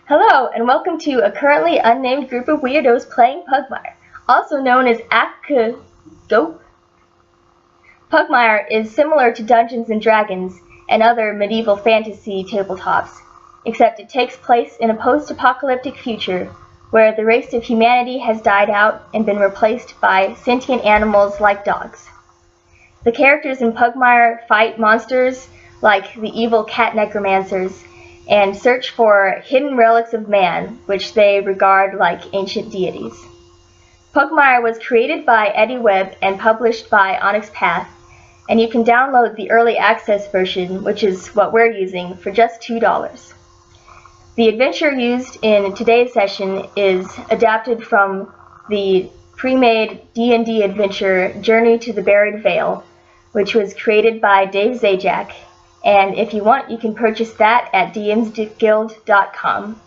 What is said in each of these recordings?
Hello, and welcome to a currently unnamed group of weirdos playing Pugmire, also known as Go. Pugmire is similar to Dungeons & Dragons and other medieval fantasy tabletops, except it takes place in a post-apocalyptic future where the race of humanity has died out and been replaced by sentient animals like dogs. The characters in Pugmire fight monsters like the evil cat necromancers and search for hidden relics of man, which they regard like ancient deities. Pugmire was created by Eddie Webb and published by Onyx Path, and you can download the early access version, which is what we're using, for just $2. The adventure used in today's session is adapted from the pre-made D&D adventure Journey to the Buried Vale, which was created by Dave Zajac, and if you want, you can purchase that at dmsguild.com.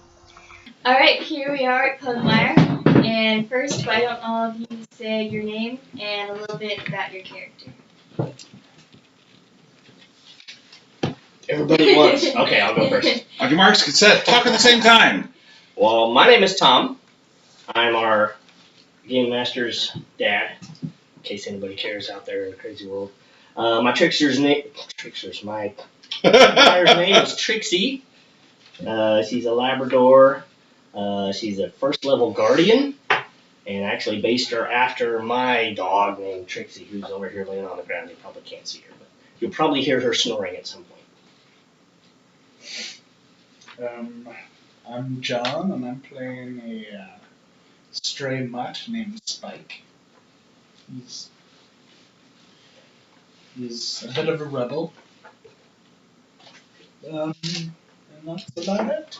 Alright, here we are at Pugmire, and first, why don't all of you say your name and a little bit about your character? Everybody at once. Okay, I'll go first. On your marks, get set. Talk at the same time. Well, my name is Tom. I'm our game master's dad, in case anybody cares out there in the crazy world. My Pugmire's name is Trixie. She's a Labrador. She's a first level guardian, and actually based her after my dog named Trixie, who's over here laying on the ground. You probably can't see her, but you'll probably hear her snoring at some point. I'm John, and I'm playing a stray mutt named Spike. He's a bit of a rebel. And that's about it.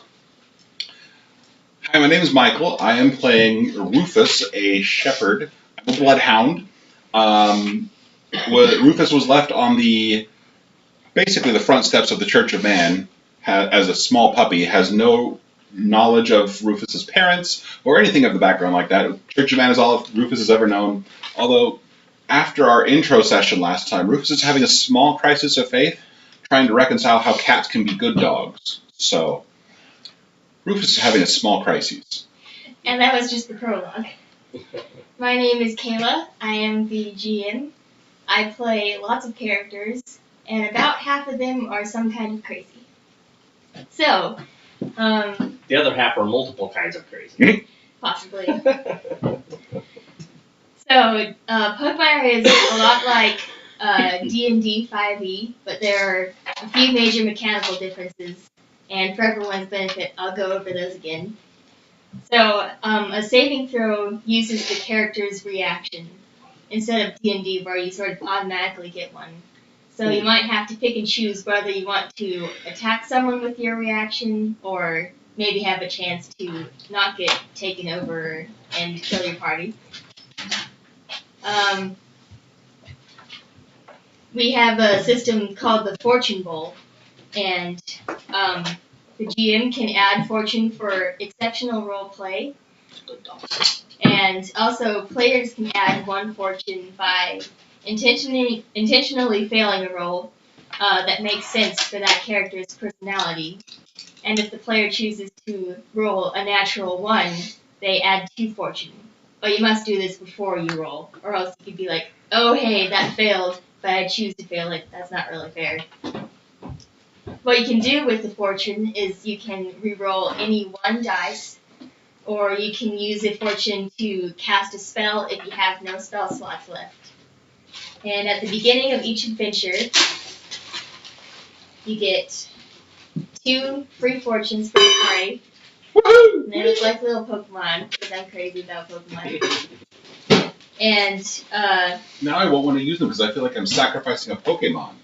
Hi, my name is Michael. I am playing Rufus, a shepherd. I'm a bloodhound. Rufus was left on basically the front steps of the Church of Man as a small puppy, has no knowledge of Rufus's parents or anything of the background like that. Church of Man is all Rufus has ever known, although after our intro session last time, Rufus is having a small crisis of faith, trying to reconcile how cats can be good dogs. So, Rufus is having a small crisis. And that was just the prologue. My name is Kayla. I am the GM. I play lots of characters, and about half of them are some kind of crazy. So, The other half are multiple kinds of crazy. Possibly. So, Pugmire is a lot like D&D 5e, but there are a few major mechanical differences, and for everyone's benefit, I'll go over those again. So, a saving throw uses the character's reaction, instead of D&D where you sort of automatically get one. So you might have to pick and choose whether you want to attack someone with your reaction, or maybe have a chance to not get taken over and kill your party. We have a system called the Fortune Bowl, and the GM can add fortune for exceptional role play, and also players can add 1 fortune by intentionally failing a roll that makes sense for that character's personality. And if the player chooses to roll a natural 1, they add 2 fortune. But you must do this before you roll, or else you could be like, oh hey, that failed, but I choose to fail it. That's not really fair. What you can do with the fortune is you can re-roll any 1 dice, or you can use a fortune to cast a spell if you have no spell slots left. And at the beginning of each adventure, you get 2 free fortunes for your party. Woohoo! And they look like little Pokemon, because I'm crazy about Pokemon. And, Now I won't want to use them because I feel like I'm sacrificing a Pokemon.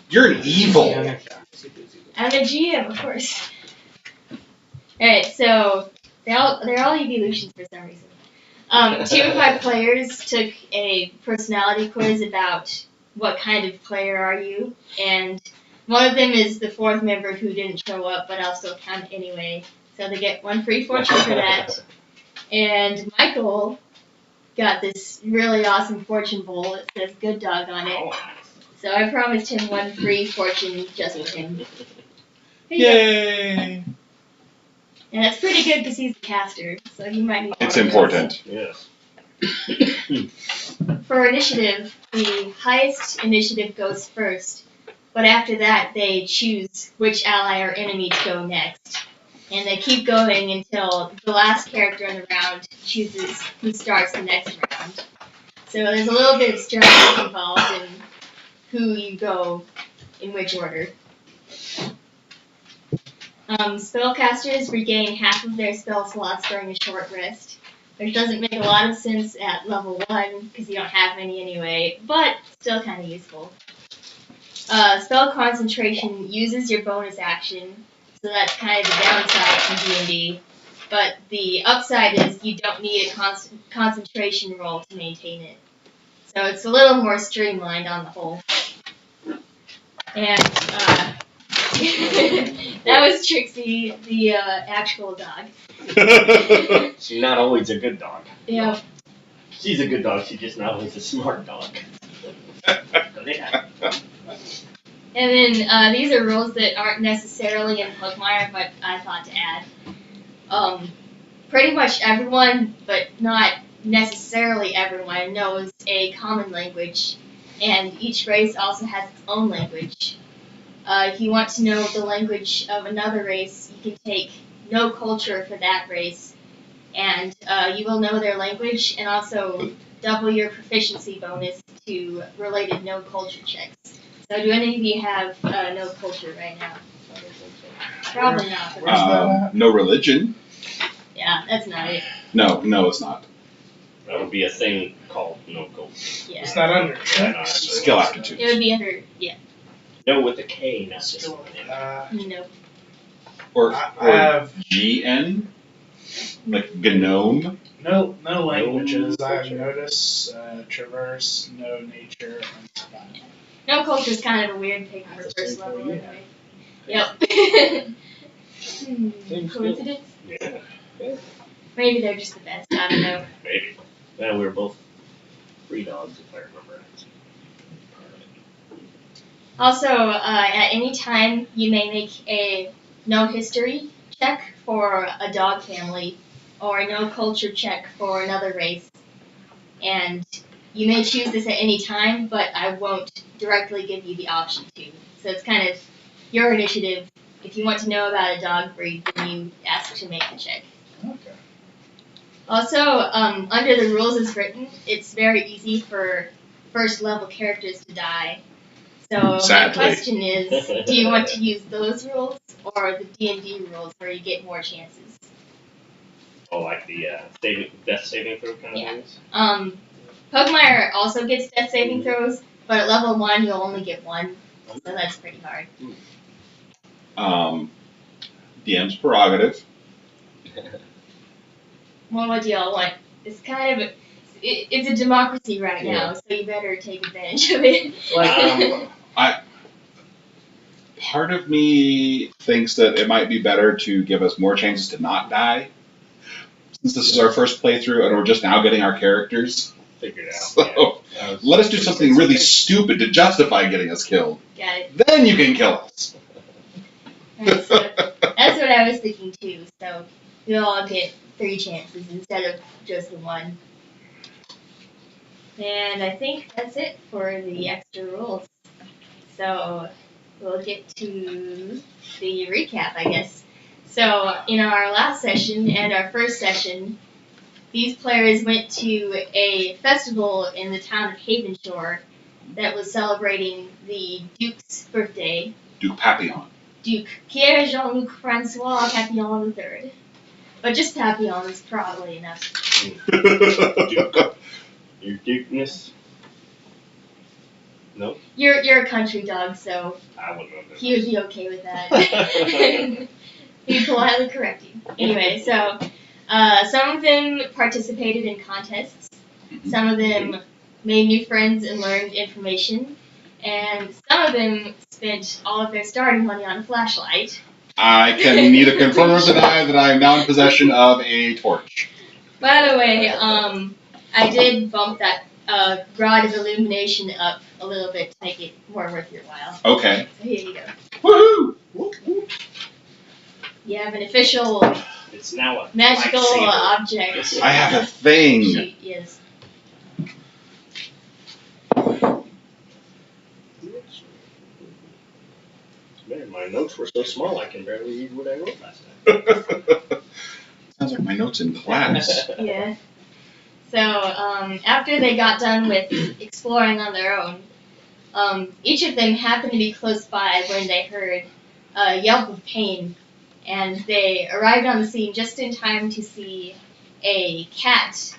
You're an evil. I'm a GM, of course. Alright, so they're all evolutions for some reason. 2 of my players took a personality quiz about what kind of player are you, and one of them is the 4th member who didn't show up, but I'll still count anyway. So they get 1 free fortune for that. And Michael got this really awesome fortune bowl that says good dog on it. So I promised him 1 free fortune just for him. Yay! And that's pretty good because he's a caster, so he might need. It's important. Yes. For initiative, the highest initiative goes first, but after that they choose which ally or enemy to go next. And they keep going until the last character in the round chooses who starts the next round. So there's a little bit of strategy involved in who you go in which order. Spellcasters regain half of their spell slots during a short rest, which doesn't make a lot of sense at level 1 because you don't have any anyway, but still kind of useful. Spell concentration uses your bonus action, so that's kind of the downside from D&D. But the upside is you don't need a concentration roll to maintain it. So it's a little more streamlined on the whole. And that was Trixie, the actual dog. She's not always a good dog. Yeah. She's a good dog, she's just not always a smart dog. Yeah. And then these are rules that aren't necessarily in Pugmire, but I thought to add. Pretty much everyone, but not necessarily everyone, knows a common language, and each race also has its own language. If you want to know the language of another race, you can take no culture for that race, and you will know their language and also double your proficiency bonus to related no culture checks. So do any of you have no culture right now? Probably not. No religion. Yeah, that's not it. No, it's not. That would be a thing called no culture. Yeah. It's not under checks. Skill aptitude. It would be under, yeah. No with a K, not just Skill. one. No. Or I have GN? Like gnome? no languages. I have notice, traverse, no nature, and survival. No culture is kind of a weird thing for first level anyway. Yep. Coincidence? Yeah. Maybe they're just the best. I don't know. Maybe. Yeah, we were both free dogs, if I remember. Also, at any time, you may make a no history check for a dog family, or a no culture check for another race. And you may choose this at any time, but I won't directly give you the option to. So it's kind of your initiative. If you want to know about a dog breed, then you ask to make the check. Okay. Also, under the rules as written, it's very easy for first level characters to die. So Sadly. my question is, do you want to use those rules or the D&D rules where you get more chances? Oh, like the death saving throw kind of Yeah. things? Pugmire also gets death saving throws, but at level 1 you'll only get 1, so that's pretty hard. DM's prerogative. Well, what do y'all want? It's kind of it's a democracy right now, so you better take advantage of it. Part of me thinks that it might be better to give us more chances to not die. Since this is our first playthrough and we're just now getting our characters. Figured out. So, Yeah. let us do something really stupid to justify getting us killed. Got it. Then you can kill us. Alright, so that's what I was thinking too. So you'll all get 3 chances instead of just the 1. And I think that's it for the extra rules. So we'll get to the recap, I guess. So in our last session and our first session, these players went to a festival in the town of Havenshore that was celebrating the Duke's birthday. Duke Papillon. Duke Pierre Jean-Luc Francois Papillon III. But just Papillon is probably enough. Your Dukeness? No? You're a country dog, so I wouldn't know. he would be okay with that. He'd politely correct you. Anyway, so some of them participated in contests. Some of them made new friends and learned information. And some of them spent all of their starting money on a flashlight. I can neither confirm or deny that I am now in possession of a torch. By the way, I did bump that rod of illumination up a little bit to make it more worth your while. Okay. So here you go. Woohoo! You have an official It's now a magical lightsaber. object. I have a thing. She is. Man, my notes were so small I can barely read what I wrote last time. Sounds like my notes in class. Yeah. So after they got done with exploring on their own, each of them happened to be close by when they heard a yelp of pain, and they arrived on the scene just in time to see a cat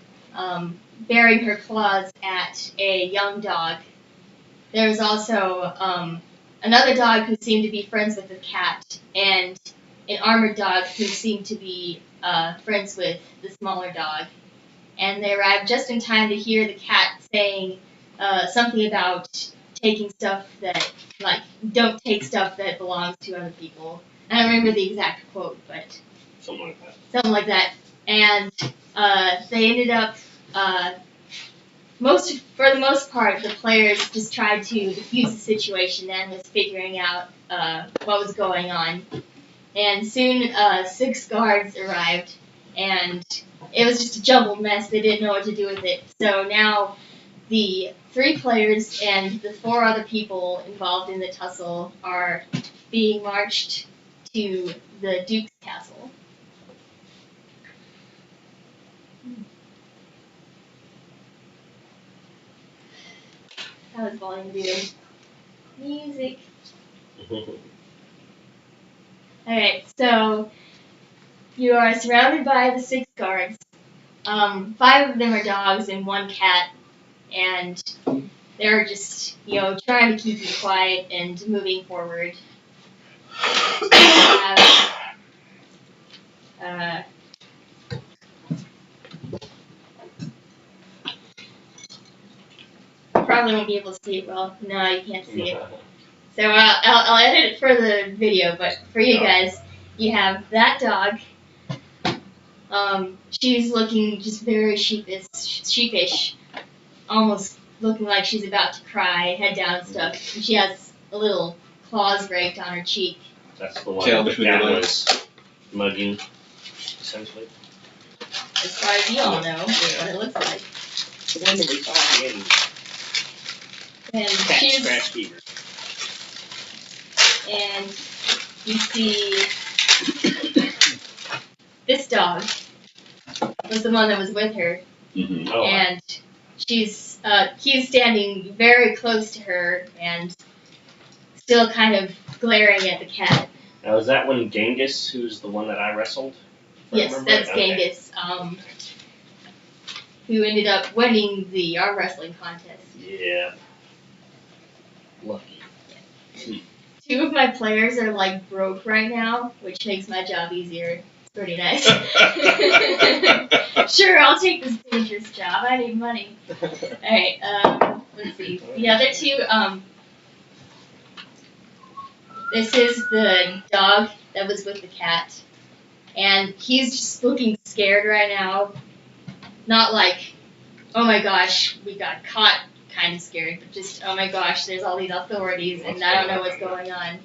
burying her claws at a young dog. There was also another dog who seemed to be friends with the cat, and an armored dog who seemed to be friends with the smaller dog. And they arrived just in time to hear the cat saying something about taking stuff that, like, don't take stuff that belongs to other people. I don't remember the exact quote, but Something like that. something like that. And they ended up, for the most part, the players just tried to defuse the situation and was figuring out what was going on. And soon 6 guards arrived, and it was just a jumbled mess. They didn't know what to do with it. So now the 3 players and the 4 other people involved in the tussle are being marched to the Duke's castle. How is volume doing? Music. Alright, so you are surrounded by the 6 guards. 5 of them are dogs and 1 cat, and they're just, trying to keep you quiet and moving forward. You have, probably won't be able to see it well. No, you can't see it. So I'll edit it for the video, but for you guys, you have that dog. She's looking just very sheepish, almost looking like she's about to cry, head down and stuff. And she has a little claws raked on her cheek. That's the one Tail that between her Cat legs. was mugging, essentially. As far as you all know what it looks like. The one that we saw in And Cat she's, Scratch Fever. and you see this dog was the one that was with her. Mm-hmm. Oh, And he's standing very close to her and still kind of glaring at the cat. now is that one Genghis, who's the one that I wrestled? If I Yes, remember that's right? Okay. Genghis, who ended up winning the arm wrestling contest. Yeah. Lucky. 2 of my players are like broke right now, which makes my job easier. It's pretty nice. Sure, I'll take this dangerous job. I need money. Alright, let's see. The other 2, this is the dog that was with the cat. And he's just looking scared right now. Not like, oh my gosh, we got caught kind of scared, but just, oh my gosh, there's all these authorities and I don't know what's going on.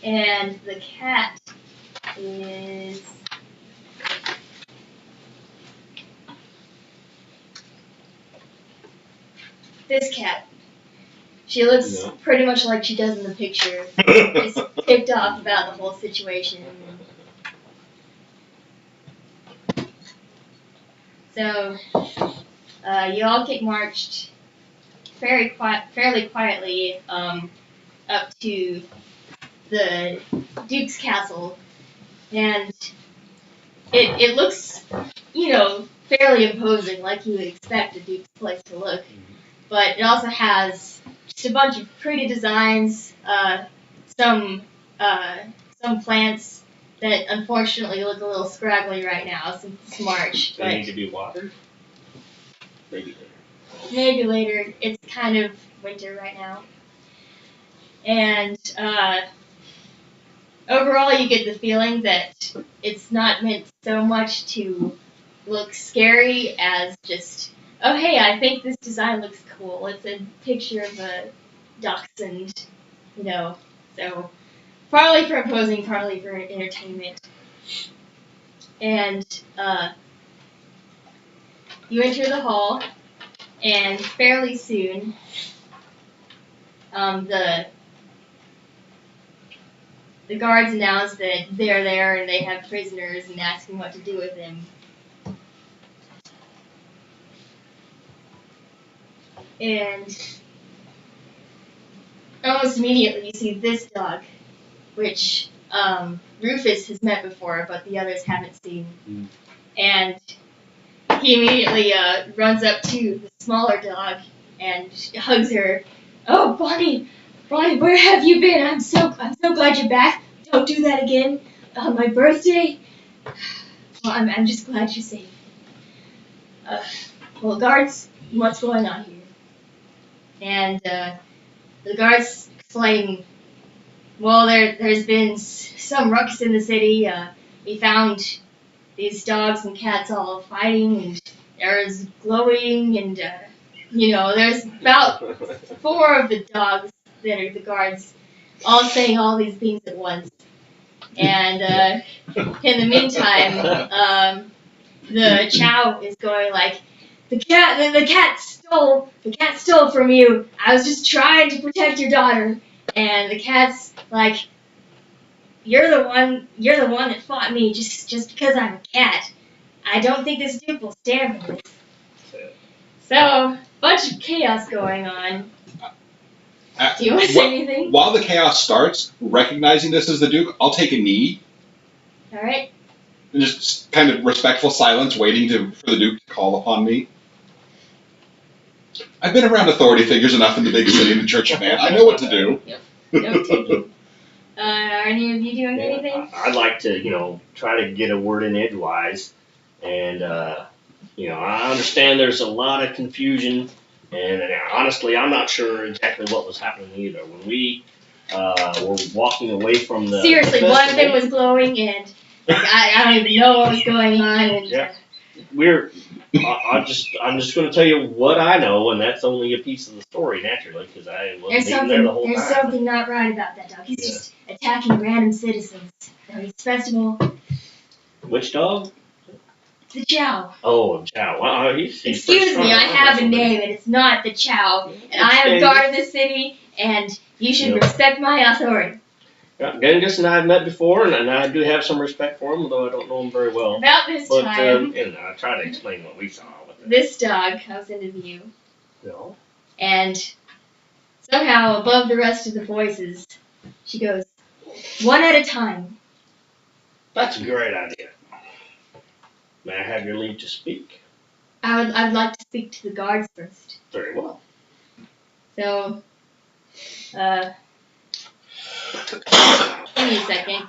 And the cat is... this cat. She looks pretty much like she does in the picture. Just ticked off about the whole situation. So, you all get marched fairly quietly up to the Duke's castle, and it looks, fairly imposing, like you would expect a Duke's place to look. But it also has just a bunch of pretty designs, some plants that unfortunately look a little scraggly right now since it's March. They need to be watered? Maybe later. Maybe later. It's kind of winter right now. And overall, you get the feeling that it's not meant so much to look scary as just, oh hey, I think this design looks cool. It's a picture of a dachshund, so partly for imposing, partly for entertainment. And you enter the hall, and fairly soon, the guards announce that they're there and they have prisoners and asking what to do with them. And almost immediately you see this dog, which Rufus has met before, but the others haven't seen. And he immediately runs up to the smaller dog and hugs her. Oh, Bonnie, where have you been? I'm so glad you're back. Don't do that again. On my birthday. Well, I'm just glad you're safe. Well, guards, what's going on here? And the guards explain, well, there's been some ruckus in the city. We found these dogs and cats all fighting, and there's glowing, and there's about 4 of the dogs that are the guards, all saying all these things at once. And in the meantime, the Chow is going like, the cat stole from you. I was just trying to protect your daughter. And the cat's like, you're the one that fought me just because I'm a cat. I don't think this duke will stand for this. So, bunch of chaos going on. Do you want to say anything? While the chaos starts, recognizing this as the Duke, I'll take a knee. Alright. And just kind of respectful silence, waiting for the Duke to call upon me. I've been around authority figures enough in the big city in the Church of Man. I know what to do. Yep. Are any of you doing anything? I'd like to, try to get a word in edgewise. And, I understand there's a lot of confusion. And honestly, I'm not sure exactly what was happening either. When we were walking away from the seriously, one thing was glowing, and I don't even know what was going on. And, yeah, I'm just going to tell you what I know, and that's only a piece of the story, naturally, because I wasn't even there the whole time. There's something not right about that dog. He's just attacking random citizens. He's festival. Which dog? The Chow. Oh, Chow. Well, excuse me, I have a name, and it's not the Chow. And I am guard of this city, and you should respect my authority. Yeah, Genghis and I have met before, and I do have some respect for him, although I don't know him very well. About this time, I try to explain what we saw. This dog comes into view. No. And somehow, above the rest of the voices, she goes, one at a time. That's a great idea. May I have your leave to speak? I'd like to speak to the guards first. Very well. So, give me a second.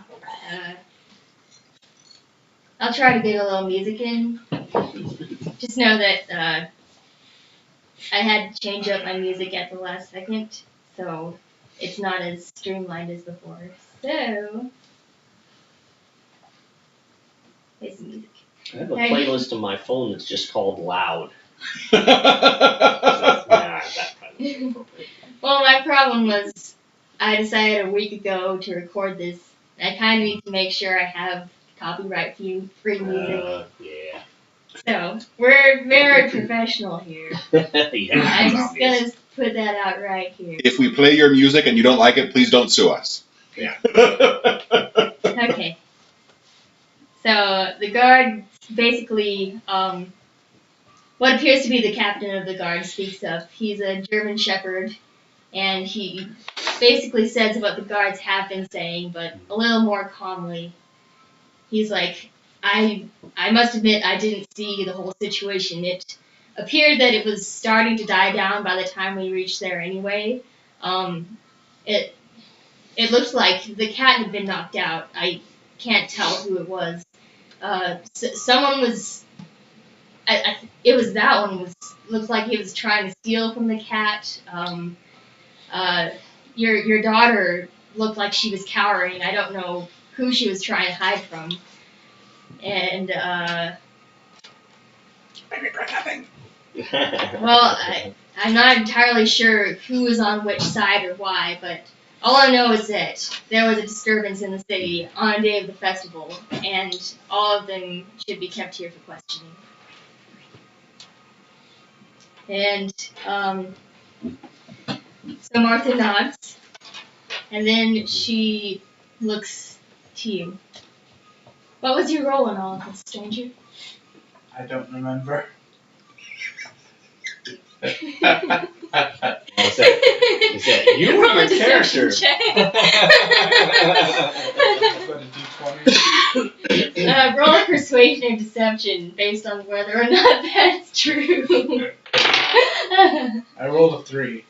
I'll try to get a little music in. Just know that I had to change up my music at the last second, so it's not as streamlined as before. So, play some music. I have a playlist on my phone that's just called Loud. Well, my problem was I decided a week ago to record this. I kind of need to make sure I have copyright-free music. Yeah. So, we're very professional here. Yeah, I'm just going to put that out right here. If we play your music and you don't like it, please don't sue us. Yeah. Okay. So, the guard basically, what appears to be the captain of the guard speaks up. He's a German shepherd, and he basically says what the guards have been saying, but a little more calmly. He's like, I must admit I didn't see the whole situation. It appeared that it was starting to die down by the time we reached there anyway. It looked like the cat had been knocked out. I can't tell who it was. Someone was... it was that one. Looked like he was trying to steal from the cat. Your daughter looked like she was cowering. I don't know who she was trying to hide from. And Maybe for nothing. well, I'm not entirely sure who was on which side or why, but All I know is that there was a disturbance in the city on a day of the festival, and all of them should be kept here for questioning. And so Martha nods, and then she looks to you. What was your role in all of this, stranger? I don't remember. Is that you Roll were a the character? deception check. I've got a D20. Roll a persuasion or deception based on whether or not that's true. I rolled a 3.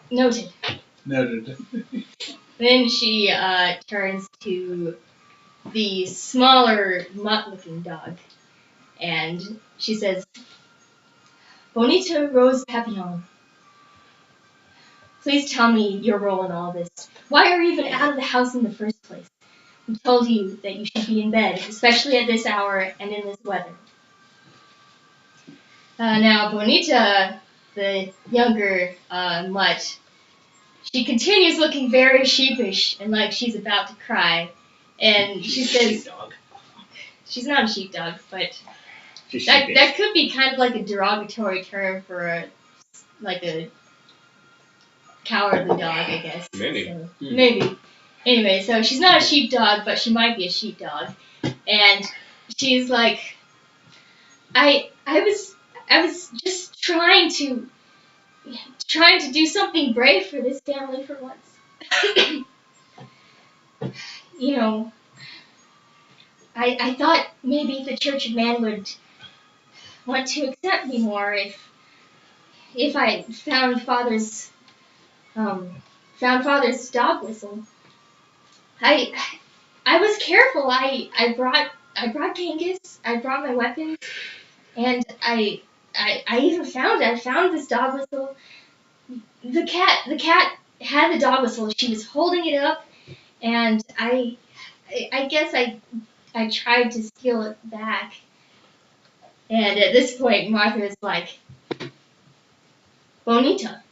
Noted. Noted. Then she turns to the smaller, mutt-looking dog, and she says, Bonita Rose Papillon, please tell me your role in all this. Why are you even out of the house in the first place? We told you that you should be in bed, especially at this hour and in this weather. Now, Bonita, the younger mutt, she continues looking very sheepish and like she's about to cry. And she says, she's not a sheepdog, but that could be kind of like a derogatory term for a cowardly dog, I guess. Maybe. So, maybe. Anyway, so she's not a sheepdog, but she might be a sheepdog. And she's like, I was just trying to do something brave for this family for once. You know, I thought maybe the Church of Man would want to accept me more if I found Father's dog whistle. I was careful. I brought Genghis. I brought my weapons, and I even found this dog whistle. The cat had the dog whistle. She was holding it up, and I guess I tried to steal it back. And at this point, Martha is like, Bonita,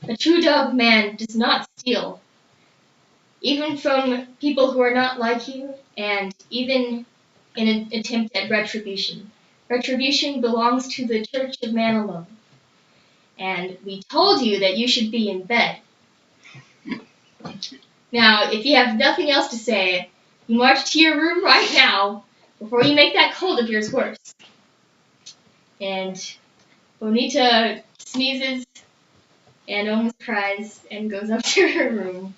a true dog man does not steal, even from people who are not like you, and even in an attempt at retribution. Retribution belongs to the Church of Man alone. And we told you that you should be in bed. Now, if you have nothing else to say, you march to your room right now before you make that cold of yours worse. And Bonita sneezes and almost cries and goes up to her room.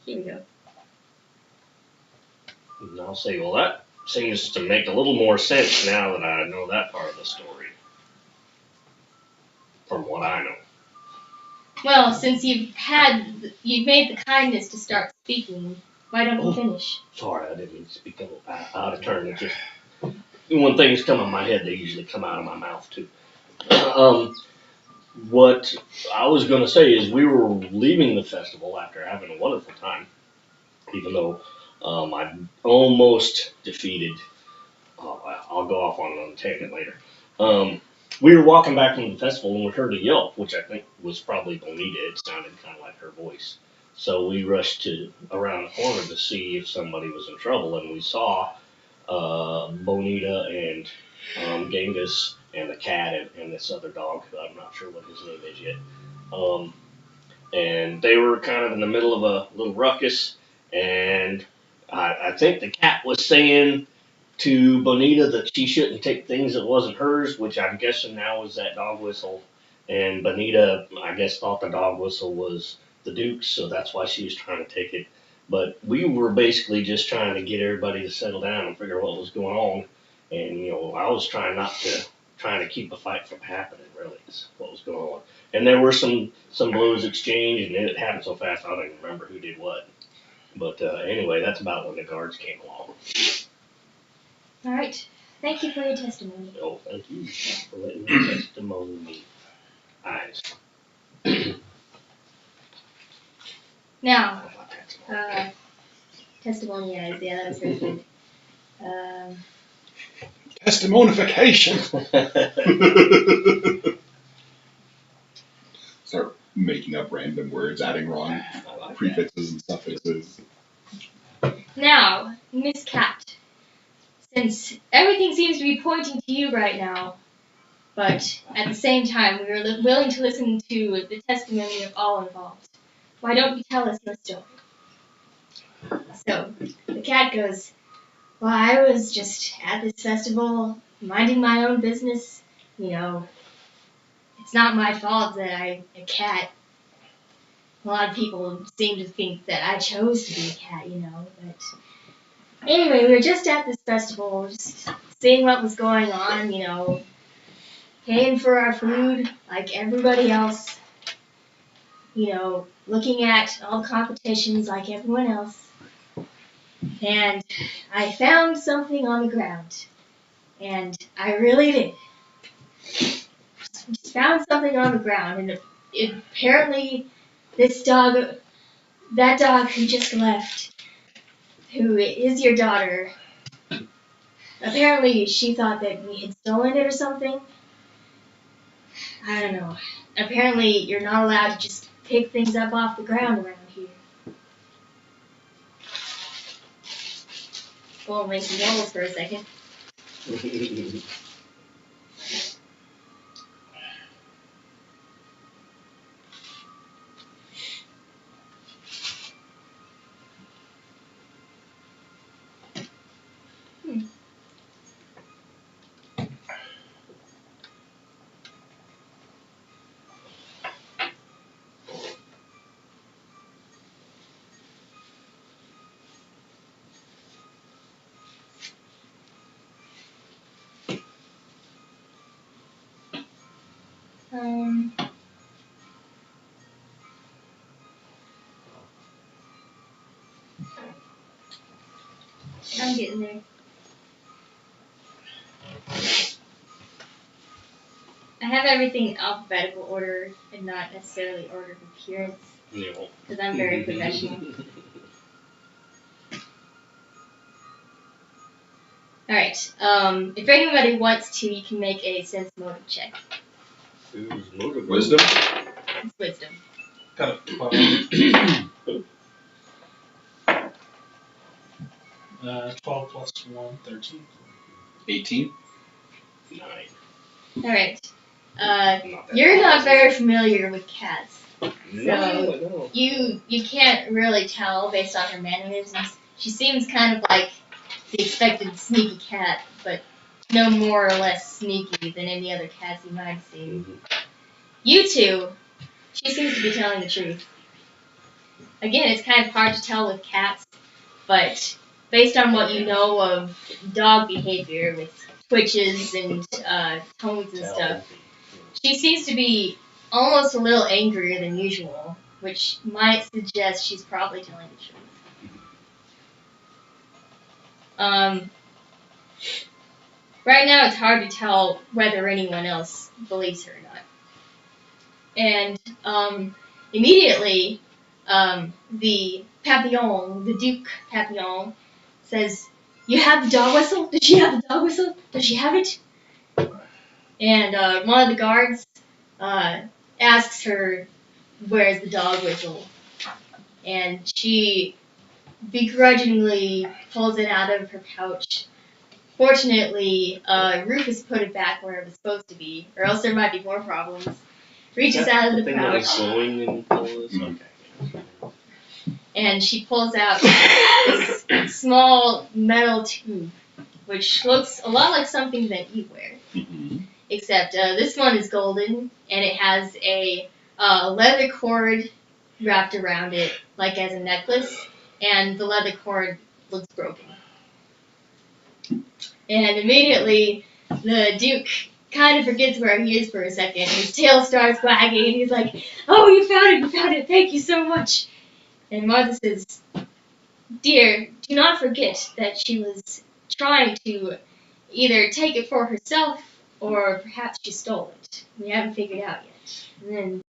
Here we go. And I'll say, well, that seems to make a little more sense now that I know that part of the story. From what I know. Well, since you've made the kindness to start speaking, why don't you finish? Sorry, I didn't mean to speak out of turn. It's just when things come in my head, they usually come out of my mouth too. What I was going to say is we were leaving the festival after having a wonderful time, even though I almost defeated. I'll go off on a tangent later. We were walking back from the festival and we heard a yelp, which I think was probably Bonita. It sounded kind of like her voice. So we rushed around the corner to see if somebody was in trouble, and we saw Bonita and Genghis and the cat and this other dog. I'm not sure what his name is yet. And they were kind of in the middle of a little ruckus, and I think the cat was saying to Bonita that she shouldn't take things that wasn't hers, which I'm guessing now was that dog whistle. And Bonita, I guess, thought the dog whistle was the Duke's, so that's why she was trying to take it. But we were basically just trying to get everybody to settle down and figure out what was going on. And, I was trying to keep a fight from happening, really, is what was going on. And there were some blows exchanged, and it happened so fast I don't even remember who did what. But anyway, that's about when the guards came along. All right. Thank you for your testimony. Oh, thank you for letting me testimony. Eyes. Now, Testimonialize. Yeah, that was very good. Testimonification. Start making up random words, adding wrong prefixes and suffixes. Now, Miss Cat, since everything seems to be pointing to you right now, but at the same time we are willing to listen to the testimony of all involved, why don't you tell us your story? So, the cat goes, well, I was just at this festival, minding my own business. You know, it's not my fault that I'm a cat. A lot of people seem to think that I chose to be a cat, you know, but anyway, we were just at this festival, just seeing what was going on, you know, paying for our food like everybody else, you know, looking at all the competitions like everyone else. And I found something on the ground. And I really did. Just found something on the ground, and it apparently this dog, that dog who just left, who is your daughter, apparently she thought that we had stolen it or something. I don't know. Apparently you're not allowed to just pick things up off the ground around here. Go and make some rolls for a second. I'm getting there. I have everything in alphabetical order and not necessarily order of appearance. Because I'm very professional. Alright, if anybody wants to, you can make a sense motive check. Wisdom? It's wisdom. Got a 12. 12 plus 1, 13. 18. 9. Alright. You're not very familiar with cats. No. You can't really tell based on her mannerisms. She seems kind of like the expected sneaky cat, but no more or less sneaky than any other cats you might have seen. Mm-hmm. You two, she seems to be telling the truth. Again, it's kind of hard to tell with cats, but based on what you know of dog behavior with twitches and tones and stuff, she seems to be almost a little angrier than usual, which might suggest she's probably telling the truth. Right now it's hard to tell whether anyone else believes her or not. And immediately, the Papillon, the Duke Papillon, says, "You have the dog whistle? Does she have the dog whistle? Does she have it?" And one of the guards asks her, "Where's the dog whistle?" And she begrudgingly pulls it out of her pouch. Fortunately, Rufus put it back where it was supposed to be, or else there might be more problems. Reaches out of the thing that was pouch, glowing and all this? Okay. and she pulls out this small metal tube, which looks a lot like something that you wear. Mm-hmm. Except this one is golden, and it has a leather cord wrapped around it, like as a necklace, and the leather cord looks broken. And immediately, the Duke kind of forgets where he is for a second, and his tail starts wagging, and he's like, "Oh, you found it, thank you so much." And Martha says, "Dear, do not forget that she was trying to either take it for herself, or perhaps she stole it. We haven't figured out yet." And then